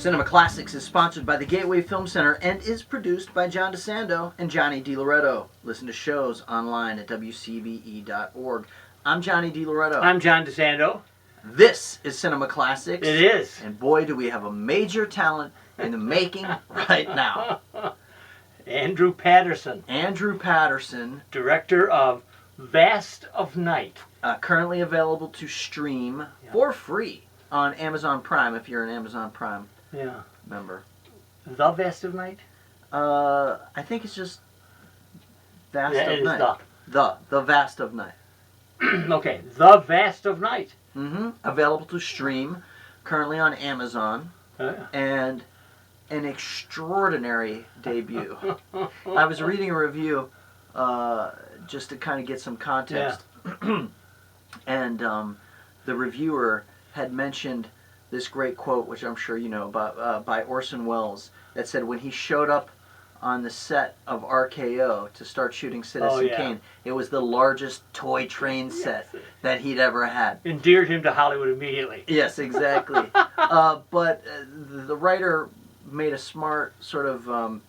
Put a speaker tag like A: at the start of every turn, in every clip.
A: Cinema Classics is sponsored by the Gateway Film Center and is produced by John DeSando and Johnny DiLoretto. Listen to shows online at WCBE.org. I'm Johnny DiLoretto.
B: I'm John DeSando.
A: This is Cinema Classics.
B: It is.
A: And boy, do we have a major talent in the making right now.
B: Andrew Patterson.
A: Andrew Patterson.
B: Director of Vast of Night.
A: Currently available to stream for free on Amazon Prime if you're an Amazon Prime member.
B: The Vast of Night?
A: I think it's just Vast of Night. The Vast of Night.
B: Okay, The Vast of Night.
A: Available to stream, currently on Amazon, and an extraordinary debut. I was reading a review just to kind of get some context, and the reviewer had mentioned this great quote, which I'm sure you know, by Orson Welles, that said when he showed up on the set of RKO to start shooting Citizen Kane, it was the largest toy train set that he'd ever had.
B: Endeared him to Hollywood immediately.
A: Yes, exactly. But the writer made a smart sort of,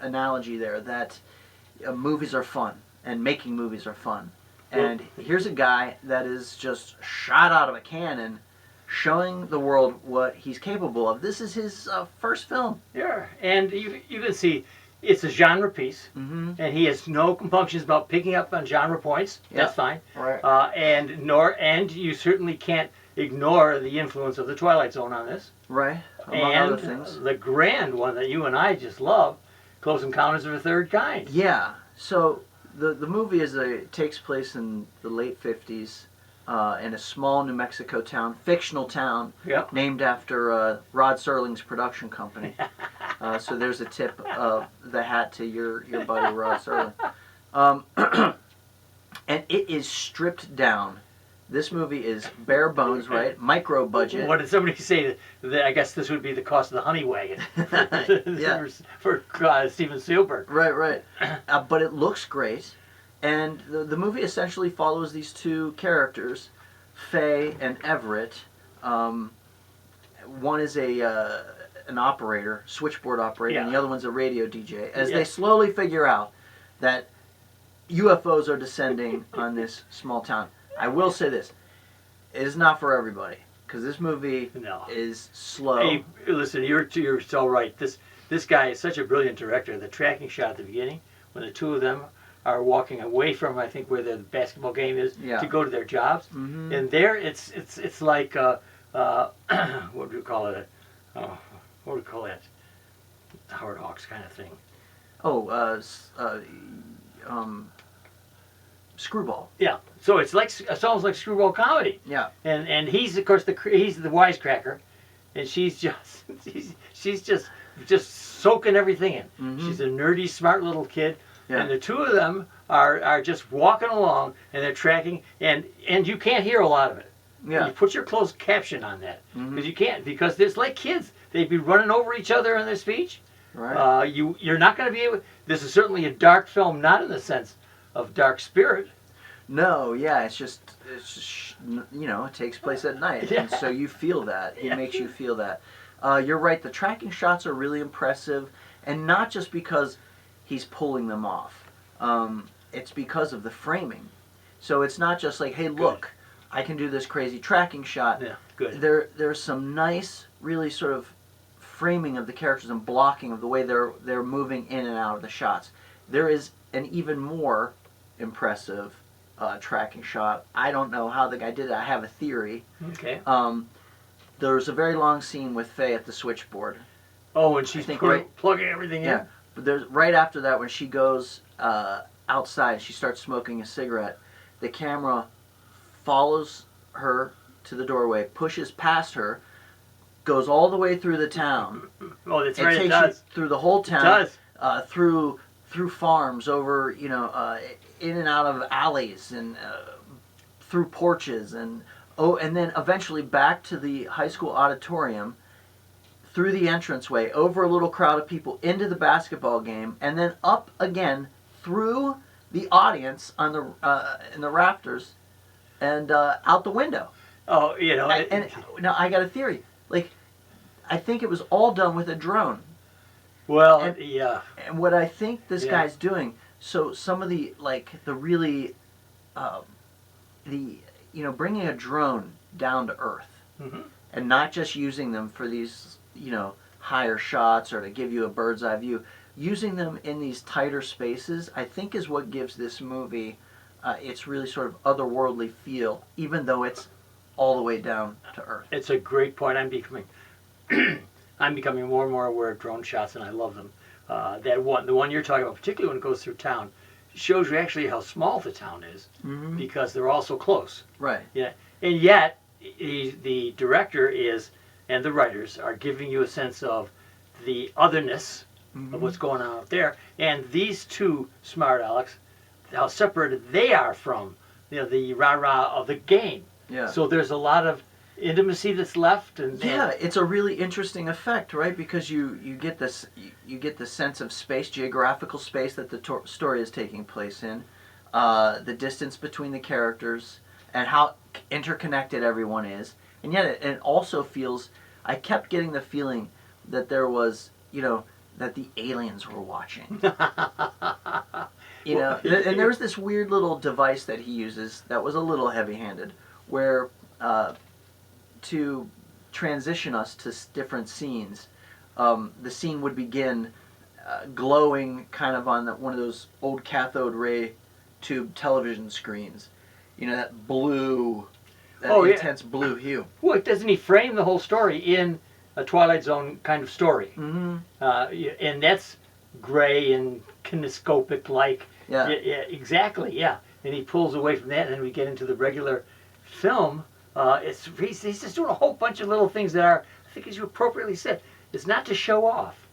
A: analogy there that movies are fun and making movies are fun. And here's a guy that is just shot out of a cannon, showing the world what he's capable of. This is his first film.
B: Yeah, and you can see it's a genre piece, and he has no compunctions about picking up on genre points. That's fine.
A: Right.
B: And you certainly can't ignore the influence of the Twilight Zone on this.
A: Right. Among other things.
B: The grand one that you and I just love, Close Encounters of a Third Kind.
A: Yeah. So the movie takes place in the late 50s. In a small New Mexico town, fictional town, named after Rod Serling's production company. So there's a tip of the hat to your buddy Rod Serling. And it is stripped down. This movie is bare bones, right? Micro budget.
B: What did somebody say? That I guess this would be the cost of the honey wagon for Steven Spielberg.
A: Right. But it looks great. And the movie essentially follows these two characters, Faye and Everett. One is an operator, switchboard operator, and the other one's a radio DJ, as they slowly figure out that UFOs are descending on this small town. I will say this, it is not for everybody, because this movie is slow.
B: Hey, listen, you're so right. This guy is such a brilliant director. The tracking shot at the beginning, when the two of them are walking away from, I think, where the basketball game is to go to their jobs, and there it's like what do you call it? What do we call that? Howard Hawks kind of thing.
A: Screwball.
B: Yeah. So it's almost like screwball comedy.
A: Yeah.
B: And he's of course he's the wisecracker, and she's just soaking everything in. She's a nerdy, smart little kid. Yeah. And the two of them are just walking along, and they're tracking, and you can't hear a lot of it. Yeah. You put your closed caption on that, because you can't, because it's like kids. They'd be running over each other in their speech.
A: Right.
B: You're not going to be able. This is certainly a dark film, not in the sense of dark spirit.
A: No, yeah, it's just it takes place at night, and so you feel that. He makes you feel that. You're right. The tracking shots are really impressive, and not just because he's pulling them off. It's because of the framing. So it's not just like, hey, look, I can do this crazy tracking shot.
B: Yeah, good.
A: There's some nice, really sort of framing of the characters and blocking of the way they're moving in and out of the shots. There is an even more impressive tracking shot. I don't know how the guy did it. I have a theory.
B: Okay.
A: There's a very long scene with Faye at the switchboard.
B: Oh, and she's plugging everything in?
A: Yeah. But there's right after that, when she goes outside, she starts smoking a cigarette. The camera follows her to the doorway, pushes past her, goes all the way through the town.
B: Oh, that's right.
A: It takes you through the whole town.
B: It does.
A: Through farms, over in and out of alleys, and through porches, and then eventually back to the high school auditorium, through the entranceway, over a little crowd of people, into the basketball game, and then up again through the audience on the in the rafters, and out the window.
B: Oh,
A: now I got a theory. Like, I think it was all done with a drone.
B: Well, yeah.
A: And what I think this guy's doing, so some of the really, bringing a drone down to earth, and not just using them for these, higher shots or to give you a bird's eye view, using them in these tighter spaces, I think is what gives this movie its really sort of otherworldly feel, even though it's all the way down to earth.
B: It's a great point. I'm becoming more and more aware of drone shots, and I love them. The one you're talking about, particularly when it goes through town, shows you actually how small the town is because they're all so close.
A: Right.
B: Yeah, and yet the director and the writers are giving you a sense of the otherness of what's going on out there, and these two smart Alex, how separated they are from the rah-rah of the game.
A: Yeah.
B: So there's a lot of intimacy that's left, and
A: it's a really interesting effect, right? Because you get this, you get the sense of space, geographical space that the story is taking place in, the distance between the characters, and how interconnected everyone is, and yet it also feels. I kept getting the feeling that there was, that the aliens were watching. And there was this weird little device that he uses that was a little heavy-handed, where to transition us to different scenes, the scene would begin glowing kind of on one of those old cathode ray tube television screens. That blue, intense blue hue.
B: Well, doesn't he frame the whole story in a Twilight Zone kind of story? And that's gray and kinescopic-like.
A: Yeah,
B: exactly, yeah. And he pulls away from that, and then we get into the regular film. He's just doing a whole bunch of little things that are, I think as you appropriately said, it's not to show off.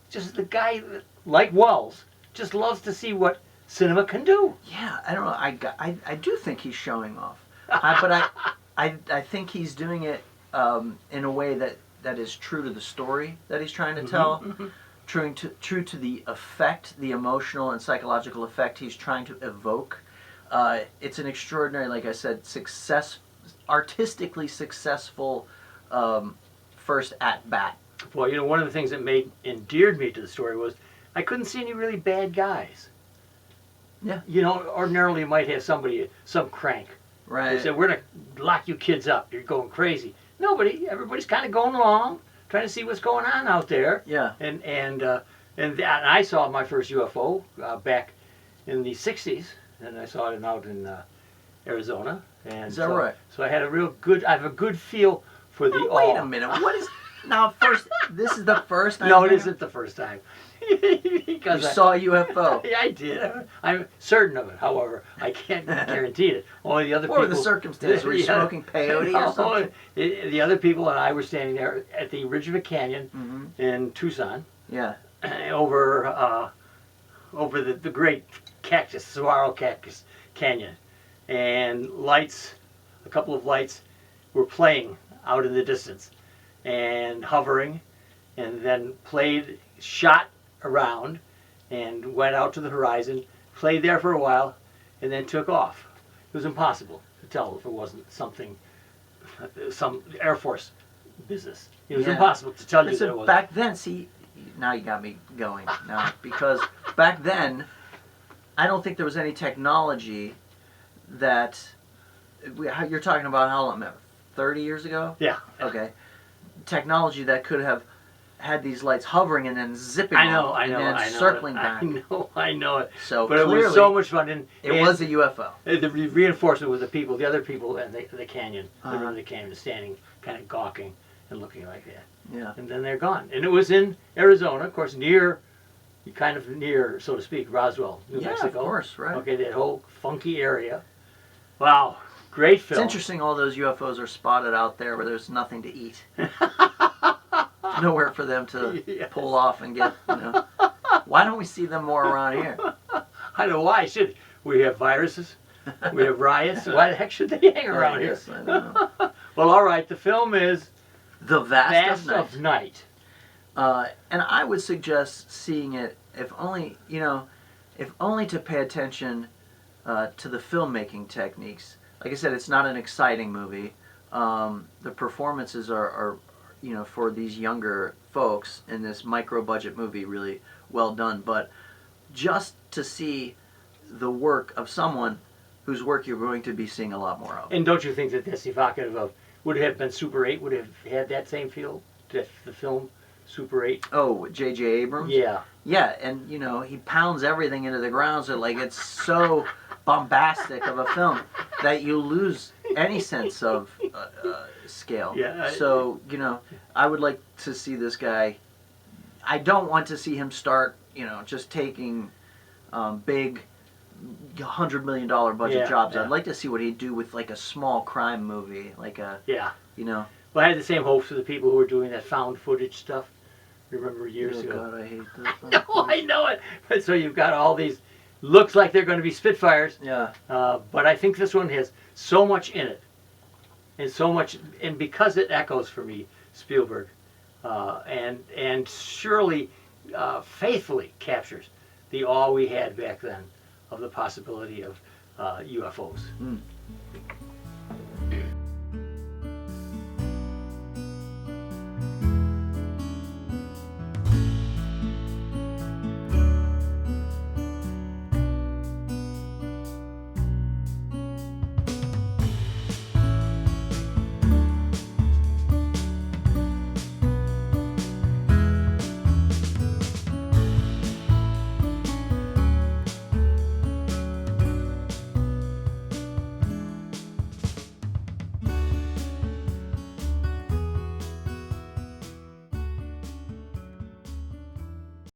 B: Just the guy, like Wells, just loves to see what cinema can do.
A: Yeah, I don't know. I do think he's showing off. But I think he's doing it in a way that is true to the story that he's trying to tell, true to the effect, the emotional and psychological effect he's trying to evoke. It's an extraordinary, like I said, artistically successful first at-bat.
B: Well, one of the things that endeared me to the story was I couldn't see any really bad guys.
A: Yeah.
B: Ordinarily you might have some crank.
A: Right.
B: They said, we're going to lock you kids up. You're going crazy. Nobody. Everybody's kind of going along, trying to see what's going on out there.
A: Yeah.
B: And I saw my first UFO back in the 60s, and I saw it out in Arizona. And
A: is that right?
B: So I had I have a good feel for the awe.
A: Wait a minute. What is... Now, this is the first time?
B: No, it isn't the first time.
A: Because you saw a UFO.
B: Yeah, I did. I'm certain of it. However, I can't guarantee it. Only the other people...
A: What were the circumstances? Were you smoking peyote or something?
B: The other people and I were standing there at the ridge of a canyon in Tucson.
A: Yeah.
B: Over the great saguaro cactus canyon. And a couple of lights were playing out in the distance and hovering, and then shot around and went out to the horizon, played there for a while, and then took off. It was impossible to tell if it wasn't some Air Force business. It was impossible to tell you that it was.
A: Back then, see, now you got me going now, because back then, I don't think there was any technology that, you're talking about how long, 30 years ago?
B: Yeah.
A: Okay. Technology that could have had these lights hovering and then zipping off and then circling back.
B: I know it.
A: So
B: but it was so much fun. And
A: it was a UFO.
B: The reinforcement with the other people in the canyon, around the canyon, standing, kind of gawking and looking like that.
A: Yeah.
B: And then they're gone. And it was in Arizona, of course, near, so to speak, Roswell, New Mexico.
A: Yeah, of course, right.
B: Okay, that whole funky area. Wow. Great film.
A: It's interesting all those UFOs are spotted out there where there's nothing to eat. Nowhere for them to pull off and get, Why don't we see them more around here?
B: I know why. We have viruses. We have riots. Why the heck should they hang around here?
A: I don't know.
B: Well, all right. The film is
A: The Vast
B: of Night.
A: And I would suggest seeing it, if only to pay attention to the filmmaking techniques. Like I said, it's not an exciting movie. The performances are you know, for these younger folks in this micro budget movie, really well done. But just to see the work of someone whose work you're going to be seeing a lot more of.
B: And don't you think that that's evocative of, would it have been Super 8, would it have had that same feel, the film Super 8?
A: Oh, J.J. Abrams?
B: Yeah.
A: Yeah, and you know, he pounds everything into the ground, so like it's so bombastic of a film that you lose any sense of scale.
B: Yeah.
A: So, you know, I would like to see this guy. I don't want to see him start, you know, just taking big $100 million budget jobs.
B: Yeah.
A: I'd like to see what he'd do with like a small crime movie, like a, you know.
B: Well, I had the same hopes for the people who were doing that found footage stuff. Remember years ago?
A: God, I hate that.
B: Oh, I know it. But so you've got all these, looks like they're going to be Spitfires.
A: Yeah.
B: But I think this one has so much in it, and so much, and because it echoes for me Spielberg, and surely faithfully captures the awe we had back then of the possibility of UFOs.